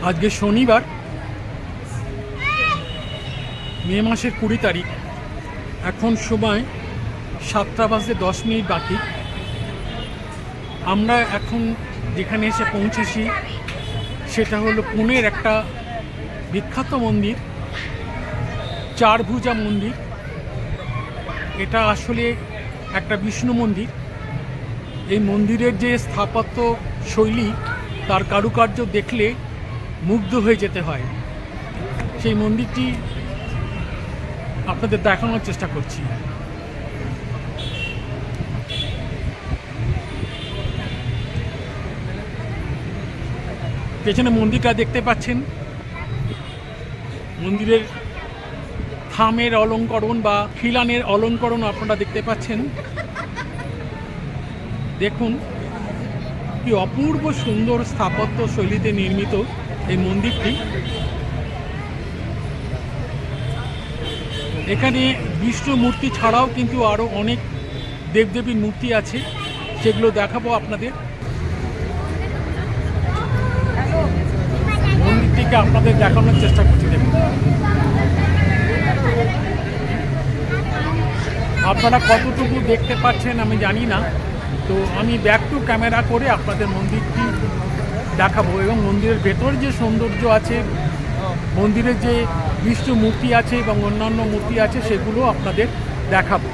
আজকে শনিবার, মে মাসের 20 তারিখ। এখন সময় 7:10 বাকি। আমরা এখন যেখানে এসে পৌঁছেছি সেটা হলো পুনের একটা বিখ্যাত মন্দির, চারভুজা মন্দির। এটা আসলে একটা বিষ্ণু মন্দির। এই মন্দিরের যে স্থাপত্য শৈলী, তার কারুকার্য দেখলে মুগ্ধ হয়ে যেতে হয়। সেই মন্দিরটি আপনাদের দেখানোর চেষ্টা করছি। পেছনে মন্দিরটা দেখতে পাচ্ছেন। মন্দিরের থামের অলঙ্করণ বা খিলানের অলঙ্করণ আপনারা দেখতে পাচ্ছেন। দেখুন কি অপূর্ব সুন্দর স্থাপত্য শৈলীতে নির্মিত এই মন্দিরটি। এখানে বিষ্ণু মূর্তি ছাড়াও কিন্তু আরও অনেক দেবদেবীর মূর্তি আছে, সেগুলো দেখাবো আপনাদের। মন্দিরটিকে আপনাদের দেখানোর চেষ্টা করছি। দেখুন আপনারা কতটুকু দেখতে পাচ্ছেন আমি জানি না, তো আমি ব্যাক টু ক্যামেরা করে আপনাদের মন্দিরটি দেখাবো এবং মন্দিরের ভেতর যে সৌন্দর্য আছে, মন্দিরের যে বিষ্ণু মূর্তি আছে এবং অন্যান্য মূর্তি আছে, সেগুলো আপনাদের দেখাবো।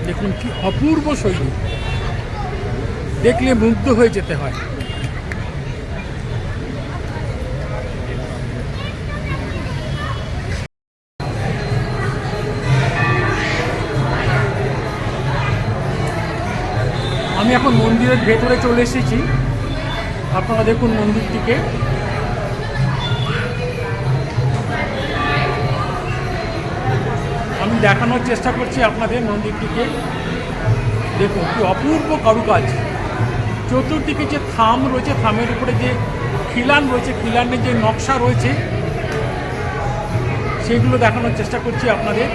দেখুন কি অপূর্ব শৈলী, দেখলে মুগ্ধ হয়ে যেতে হয়। আমি এখন মন্দিরের ভেতরে চলে এসেছি। আপনারা দেখুন মন্দিরটিকে। আমি দেখানোর চেষ্টা করছি আপনাদের মন্দিরটিকে। দেখুন কি অপূর্ব কারুকাজ। চতুর্দিকে যে থাম রয়েছে, থামের উপরে যে খিলান রয়েছে, খিলানের যে নকশা রয়েছে, সেগুলো দেখানোর চেষ্টা করছি আপনাদের।